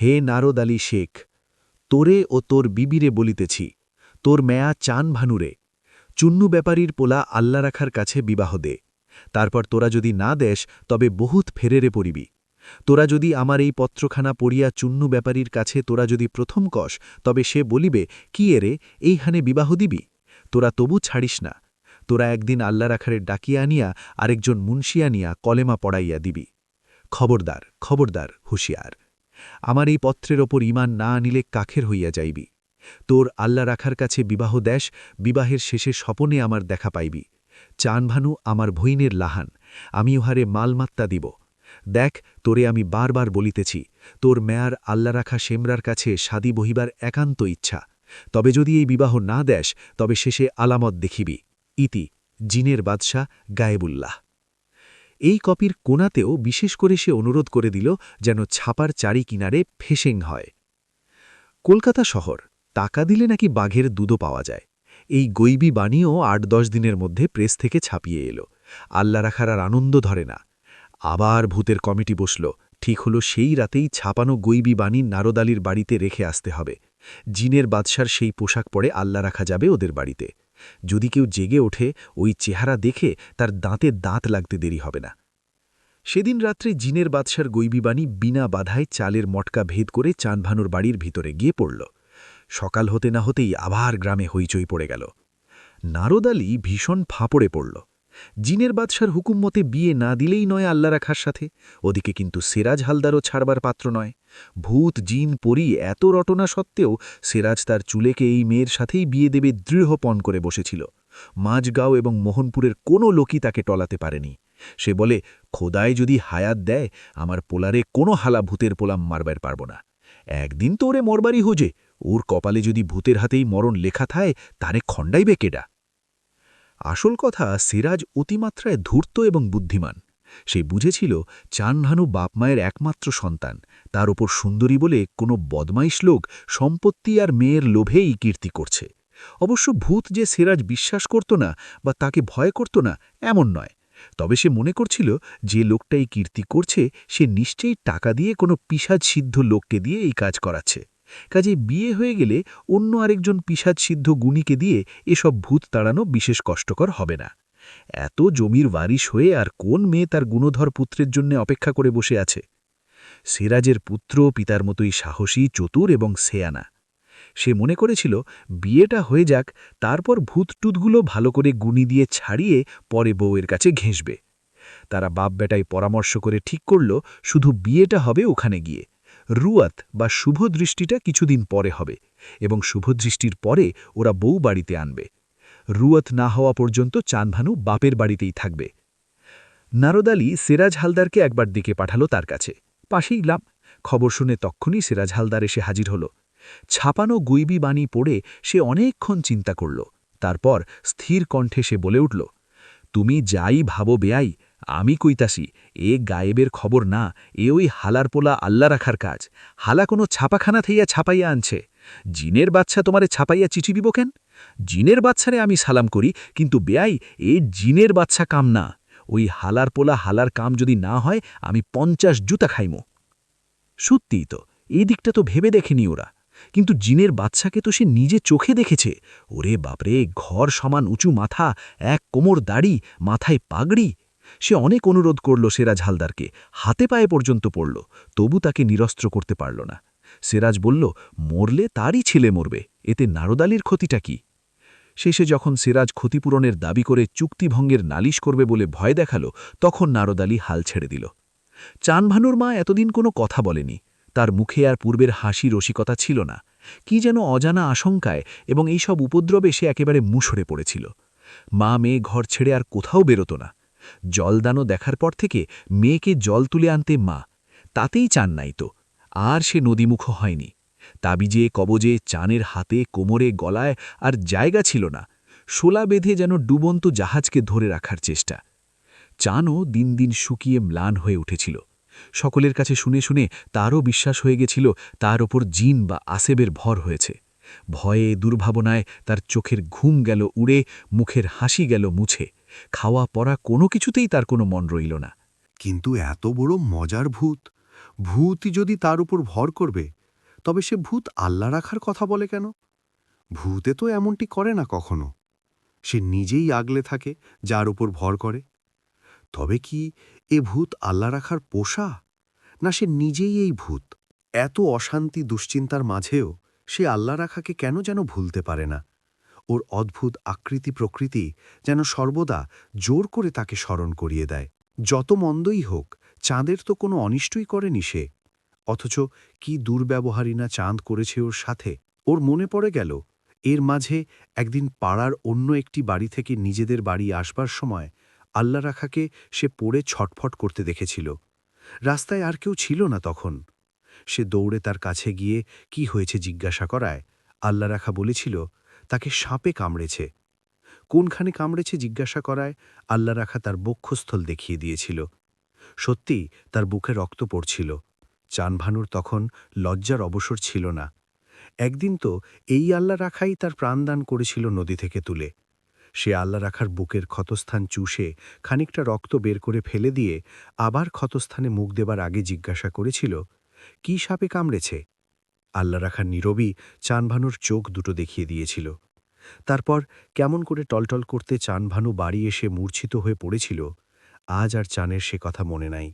হে নারদ আলী শেখ, তোরে ও তোর বিবিরে বলিতেছি, তোর মেয়া চান ভানুরে চুন্নু ব্যাপারীর পোলা আল্লা রাখার কাছে বিবাহ দে। তারপর তোরা যদি না দেশ তবে বহুত ফেরেরে পড়িবি। তোরা যদি আমার এই পত্রখানা পড়িয়া চুন্নু ব্যাপারীর কাছে তোরা যদি প্রথম কস, তবে সে বলিবে, কি এরে এইখানে বিবাহ দিবি? তোরা তবু ছাড়িস না। তোরা একদিন আল্লা রাখারে ডাকিয়া আনিয়া আরেকজন মুন্সি আনিয়া কলেমা পড়াইয়া দিবি। খবরদার, খবরদার, হুঁশিয়ার। আমার এই পত্রের ওপর ঈমান না আনিলে কাখের হইয়া যাইবি। তোর আল্লা রাখার কাছে বিবাহ দেশ, বিবাহের শেষে স্বপনে আমার দেখা পাইবি। চানভানু আমার ভইনের লাহান, আমি উহারে মালমাত্তা দিব। দেখ, তোরে আমি বারবার বলিতেছি, তোর মেয়ার আল্লা রাখা সেমরার কাছে শাদী বহিবার একান্ত ইচ্ছা। তবে যদি এই বিবাহ না দেশ, তবে শেষে আলামত দেখিবি। ইতি জিনের বাদশাহ গায়েবুল্লাহ। এই কপির কোনাতেও বিশেষ করে সে অনুরোধ করে দিল যেন ছাপার চারি কিনারে ফেসেং হয়। কলকাতা শহর, টাকা দিলে নাকি বাঘের দুধও পাওয়া যায়। এই গৈবী বাণীও ৮-১০ দিনের মধ্যে প্রেস থেকে ছাপিয়ে এলো। আল্লা রাখার আর আনন্দ ধরে না। আবার ভূতের কমিটি বসল। ঠিক হলো সেই রাতেই ছাপানো গৈবী বাণী নারদ আলীর বাড়িতে রেখে আসতে হবে। জিনের বাদশার সেই পোশাক পরে আল্লা রাখা যাবে ওদের বাড়িতে। যদি কেউ জেগে ওঠে, ওই চেহারা দেখে তার দাঁতে দাঁত লাগতে দেরি হবে না। সেদিন রাত্রে জিনের বাদশার গৈবিবাণী বিনা বাধায় চালের মটকা ভেদ করে চাঁদভানুর বাড়ির ভিতরে গিয়ে পড়ল। সকাল হতে না হতেই আবার গ্রামে হইচই পড়ে গেল। নারদ আলী ভীষণ ফাঁপড়ে পড়ল। জিনের বাদশার হুকুম মতে বিয়ে না দিলেই নয় আল্লাহ রাখার সাথে, ওদিকে কিন্তু সিরাজ হালদারও ছাড়বার পাত্র নয়। ভূত জিন পরি এত রটনা সত্ত্বেও সিরাজ তার চুলেকে এই মেয়ের সাথেই বিয়ে দেবে দৃঢ়পণ করে বসেছিল। মাঝগাঁও এবং মোহনপুরের কোনো লোকই তাকে টলাতে পারেনি। সে বলে, খোদায় যদি হায়াত দেয়, আমার পোলারে কোনো হালা ভূতের পোলাম মারবার পারব না। একদিন তো ওরে মরবারই হোজে, ওর কপালে যদি ভূতের হাতেই মরণ লেখা থায়, তারে খণ্ডাইবে কেডা। আসল কথা, সিরাজ অতিমাত্রায় ধূর্ত এবং বুদ্ধিমান। সে বুঝেছিল চাঁদভানু বাপমায়ের একমাত্র সন্তান, তার ওপর সুন্দরী বলে কোনো বদমাইশ লোক সম্পত্তি আর মেয়ের লোভেই কীর্তি করছে। অবশ্য ভূত যে সিরাজ বিশ্বাস করত না বা তাকে ভয় করত না এমন নয়, তবে সে মনে করছিল যে লোকটাই কীর্তি করছে সে নিশ্চয়ই টাকা দিয়ে কোনো পিশাচ সিদ্ধ লোককে দিয়ে এই কাজ করাচ্ছে। কাজে বিয়ে হয়ে গেলে অন্য আরেকজন পিশাচ সিদ্ধ গুণীকে দিয়ে এসব ভূত তাড়ানো বিশেষ কষ্টকর হবে না। এত জমির ওয়ারিশ হয়ে আর কোন মেয়ে তার গুণধর পুত্রের জন্য অপেক্ষা করে বসে আছে? সিরাজের পুত্র পিতার মতোই সাহসী, চতুর এবং সেয়ানা। সে মনে করেছিল বিয়েটা হয়ে যাক, তারপর ভূতটুতগুলো ভালো করে গুণী দিয়ে ছাড়িয়ে পরে বউয়ের কাছে ঘেঁষবে। তারা বাপ বেটায় পরামর্শ করে ঠিক করল শুধু বিয়েটা হবে ওখানে গিয়ে। রুয়াত বা শুভ দৃষ্টিটা কিছুদিন পরে হবে এবং শুভ দৃষ্টির পরে ওরা বউ বাড়িতে আনবে। রুয়াত না হওয়া পর্যন্ত চাঁদভানু বাপের বাড়িতেই থাকবে। নারদ আলী সিরাজ হালদারকে একবার দিকে পাঠালো তার কাছে। পাশেই গ্রাম। খবর শুনে তক্ষুনি সিরাজ হালদার এসে হাজির হল। ছাপানো গুইবি বাণী পড়ে সে অনেকক্ষণ চিন্তা করল। তারপর স্থির কণ্ঠে সে বলে উঠল, তুমি যাই ভাবো বেয়াই, আমি কইতাসি এ গায়েবের খবর না, এ ওই হালার পোলা আল্লাহ রাখার কাজ। হালা কোনো ছাপাখানা থেইয়া ছাপাইয়া আনছে। জিনের বাচ্চা তোমারে ছাপাইয়া চিঠি দিব কেন? জিনের বাচ্চারে আমি সালাম করি, কিন্তু বেয়াই এ জিনের বাচ্চা কাম না। ওই হালার পোলা হালার কাম যদি না হয় আমি 50 জুতা খাইমো। সত্যিই তো, এই দিকটা তো ভেবে দেখেনি ওরা, কিন্তু জিনের বাচ্চাকে তো সে নিজে চোখে দেখেছে। ওরে বাপরে, ঘর সমান উঁচু মাথা, এক কোমর দাড়ি, মাথায় পাগড়ি। সে অনেক অনুরোধ করল সিরাজ হালদারকে, হাতে পায়ে পর্যন্ত পড়ল, তবু তাকে নিরস্ত্র করতে পারল না। সিরাজ বলল, মরলে তারই ছেলে মরবে, এতে নারদ আলীর ক্ষতিটা কি? শেষে যখন সিরাজ ক্ষতিপূরণের দাবি করে চুক্তিভঙ্গের নালিশ করবে বলে ভয় দেখাল, তখন নারদ আলী হাল ছেড়ে দিল। চাঁদভানুর মা এতদিন কোনো কথা বলেনি। তার মুখে আর পূর্বের হাসি রসিকতা ছিল না। কি যেন অজানা আশঙ্কায় এবং এইসব উপদ্রবে সে একেবারে মুষড়ে পড়েছিল। মা মেয়ে ঘর ছেড়ে আর কোথাও বেরোত না। জলদানো দেখার পর থেকে মেয়েকে জল তুলে আনতে মা, তাতেই চান নাই তো, আর সে নদীমুখ হয়নি। তাবিজে কবজে চানের হাতে কোমরে গলায় আর জায়গা ছিল না। শোলা বেঁধে যেন ডুবন্ত জাহাজকে ধরে রাখার চেষ্টা। চানও দিন দিন শুকিয়ে ম্লান হয়ে উঠেছিল। সকলের কাছে শুনে শুনে তারও বিশ্বাস হয়ে গেছিল তার ওপর জিন বা আসেবের ভর হয়েছে। ভয়ে দুর্ভাবনায় তার চোখের ঘুম গেল উড়ে, মুখের হাসি গেল মুছে। খাওয়া পড়া কোনো কিছুতেই তার কোনো মন রইল না। কিন্তু এত বড় মজার ভূত, ভূতই যদি তার উপর ভর করবে, তবে সে ভূত আল্লাহ রাখার কথা বলে কেন? ভূতে তো এমনটি করে না কখনো। সে নিজেই আগলে থাকে যার উপর ভর করে। তবে কি এ ভূত আল্লাহ রাখার পোষা, না সে নিজেই এই ভূত? এত অশান্তি দুশ্চিন্তার মাঝেও সে আল্লাহ রাখাকে কেন যেন ভুলতে পারে না। ওর অদ্ভুত আকৃতি প্রকৃতি যেন সর্বদা জোর করে তাকে স্মরণ করিয়ে দেয়। যত মন্দই হোক, চাঁদের তো কোনো অনিষ্টই করেনি সে। অথচ কি দুর্ব্যবহারী না চাঁদ করেছে ওর সাথে। ওর মনে পড়ে গেল এর মাঝে একদিন পাড়ার অন্য একটি বাড়ি থেকে নিজেদের বাড়ি আসবার সময় আল্লাহ রাখাকে সে পড়ে ছটফট করতে দেখেছিল। রাস্তায় আর কেউ ছিল না তখন। সে দৌড়ে তার কাছে গিয়ে কি হয়েছে জিজ্ঞাসা করায় আল্লাহ রাখা বলেছিল তাকে সাপে কামড়েছে। কোনখানে কামড়েছে জিজ্ঞাসা করায় আল্লাহ রাখা তার বক্ষস্থল দেখিয়ে দিয়েছিল। সত্যি তার বুকে রক্ত পড়ছিল। চাঁদভানুর তখন লজ্জার অবসর ছিল না। একদিন তো এই আল্লাহ রাখাই তার প্রাণদান করেছিল নদী থেকে তুলে। সে আল্লাহ রাখার বুকের ক্ষতস্থান চুষে খানিকটা রক্ত বের করে ফেলে দিয়ে আবার ক্ষতস্থানে মুখ দেবার আগে জিজ্ঞাসা করেছিল, কি সাপে কামড়েছে? আল্লাহ রাখার নীরবই চাঁদভানুর চোখ দুটো দেখিয়ে দিয়েছিল। তারপর কেমন করে টলটল করতে চাঁদভানু বাড়ি এসে মূর্ছিত হয়ে পড়েছিল, আজ আর চানের সে কথা মনে নাই।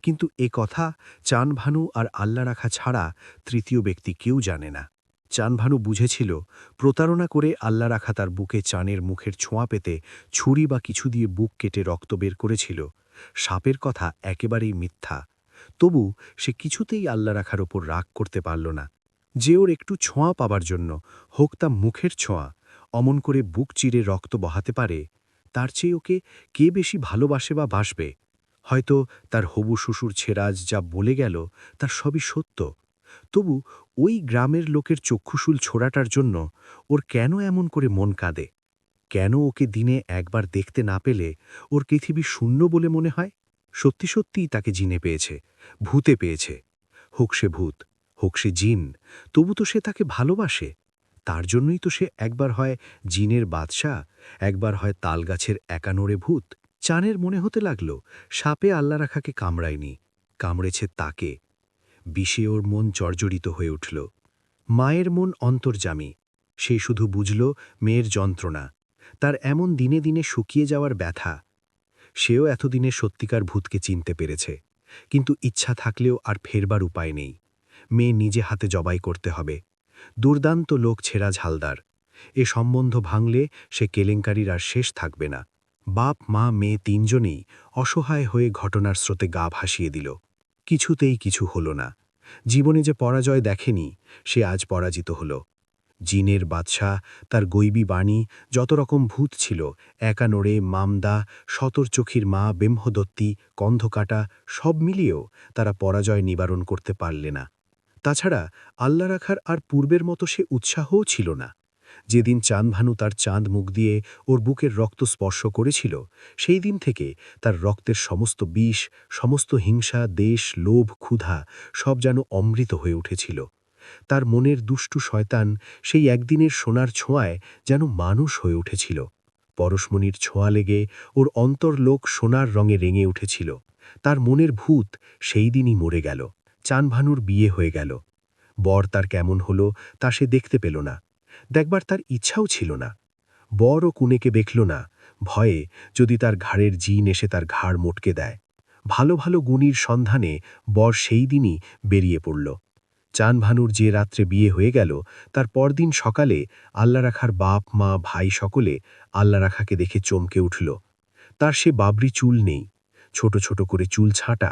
কিন্তু এ কথা চান ভানু আর আল্লাহ রাখা ছাড়া তৃতীয় ব্যক্তি কেউ জানে না। চান ভানু বুঝেছিল প্রতারণা করে আল্লাহ রাখা তার বুকে চানের মুখের ছোঁয়া পেতে ছুরি বা কিছু দিয়ে বুক কেটে রক্ত বের করেছিল। সাপের কথা একেবারেই মিথ্যা। তবু সে কিছুতেই আল্লাহ রাখার ওপর রাগ করতে পারল না। যে ওর একটু ছোঁয়া পাবার জন্য, হোক তা মুখের ছোঁয়া, অমন করে বুক চিরে রক্ত বহাতে পারে, তার চেয়ে ওকে কে বেশি ভালোবাসে বা বাসবে? হয়তো তার হবু শ্বশুর ছেরাজ যা বলে গেল তার সবই সত্য। তবু ওই গ্রামের লোকের চক্ষুশূল ছোড়াটার জন্য ওর কেন এমন করে মন কাঁদে? কেন ওকে দিনে একবার দেখতে না পেলে ওর পৃথিবী শূন্য বলে মনে হয়? সত্যি সত্যিই তাকে জিনে পেয়েছে, ভূতে পেয়েছে। হোক সে ভূত, হোক সে জিন, তবু তো সে তাকে ভালোবাসে। তার জন্যই তো সে একবার হয় জিনের বাদশা, একবার হয় তালগাছের একানোরে ভূত। চানের মনে হতে লাগল সাপে আল্লাহ রাখাকে কামড়ায়নি, কামড়েছে তাকে। বিষে ওর মন জর্জরিত হয়ে উঠল। মায়ের মন অন্তর্যামী, সে শুধু বুঝল মেয়ের যন্ত্রণা, তার এমন দিনে দিনে শুকিয়ে যাওয়ার ব্যথা। সেও এতদিনে সত্যিকার ভূতকে চিনতে পেরেছে, কিন্তু ইচ্ছা থাকলেও আর ফেরবার উপায় নেই। মেয়ে নিজে হাতে জবাই করতে হবে। দুর্দান্ত লোক ছেঁড়া ঝালদার, এ সম্বন্ধ ভাঙলে সে কেলেঙ্কারির আর শেষ থাকবে না। বাপ মা মেয়ে তিনজনেই অসহায় হয়ে ঘটনার স্রোতে গা ভাসিয়ে দিল। কিছুতেই কিছু হল না। জীবনে যে পরাজয় দেখেনি, সে আজ পরাজিত হল। জিনের বাদশাহ, তার গৈবী বাণী, যত রকম ভূত ছিল, একানোড়ে, মামদা, শতরচোখীর মা, ব্রহ্মদত্তী, কন্ধকাটা, সব মিলিয়েও তারা পরাজয় নিবারণ করতে পারলে না। তাছাড়া আল্লাহ রাখার আর পূর্বের মতো সে উৎসাহও ছিল না। যেদিন চাঁদভানু তার চাঁদ মুখ দিয়ে ওর বুকের রক্ত স্পর্শ করেছিল, সেই দিন থেকে তার রক্তের সমস্ত বিষ, সমস্ত হিংসা, দেশ, লোভ, ক্ষুধা সব যেন অমৃত হয়ে উঠেছিল। তার মনের দুষ্টু শয়তান সেই একদিনের সোনার ছোঁয়ায় যেন মানুষ হয়ে উঠেছিল। পরশমণির ছোঁয়া লেগে ওর অন্তর্লোক সোনার রঙে রেঙে উঠেছিল। তার মনের ভূত সেই দিনই মরে গেল। চানভানুর বিয়ে হয়ে গেল। বর তার কেমন হলো তা সে দেখতে পেল না, দেখবার তার ইচ্ছাও ছিল না। বর ও কুনেকে দেখল না, ভয়ে যদি তার ঘাড়ের জিন এসে তার ঘাড় মোটকে দেয়। ভালো ভালো গুণীর সন্ধানে বর সেই দিনই বেরিয়ে পড়ল। চানভানুর যে রাত্রে বিয়ে হয়ে গেল, তার পরদিন সকালে আল্লাহ রাখার বাপ মা ভাই সকলে আল্লাহ রাখাকে দেখে চমকে উঠল। তার সে বাবরি চুল নেই, ছোট ছোট করে চুল ছাঁটা,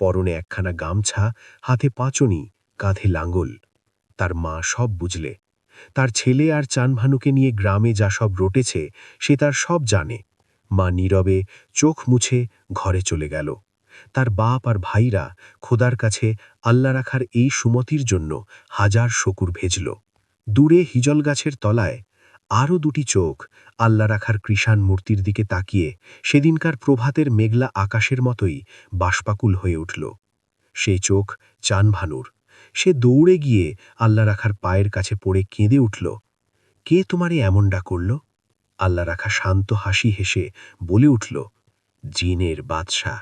পরনে একখানা গামছা, হাতে পাঁচনি, কাঁধে লাঙ্গল। তার মা সব বুঝলে। তার ছেলে আর চানভানুকে নিয়ে গ্রামে যা সব রটেছে সে তার সব জানে। মা নীরবে চোখ মুছে ঘরে চলে গেল। তার বাপ আর ভাইরা খোদার কাছে আল্লাহ রাখার এই সুমতির জন্য হাজার শকুর ভেজল। দূরে হিজল গাছের তলায় আরও দুটি চোখ আল্লাহ রাখার কৃষাণ মূর্তির দিকে তাকিয়ে সেদিনকার প্রভাতের মেঘলা আকাশের মতোই বাষ্পাকুল হয়ে উঠল। সেই চোখ চানভানুর। সে দৌড়ে গিয়ে আল্লাহ রাখার পায়ের কাছে পড়ে কেঁদে উঠল, কে তোমারে এমনটা করল? আল্লাহ রাখা শান্ত হাসি হেসে বলে উঠল, জিনের বাদশাহ।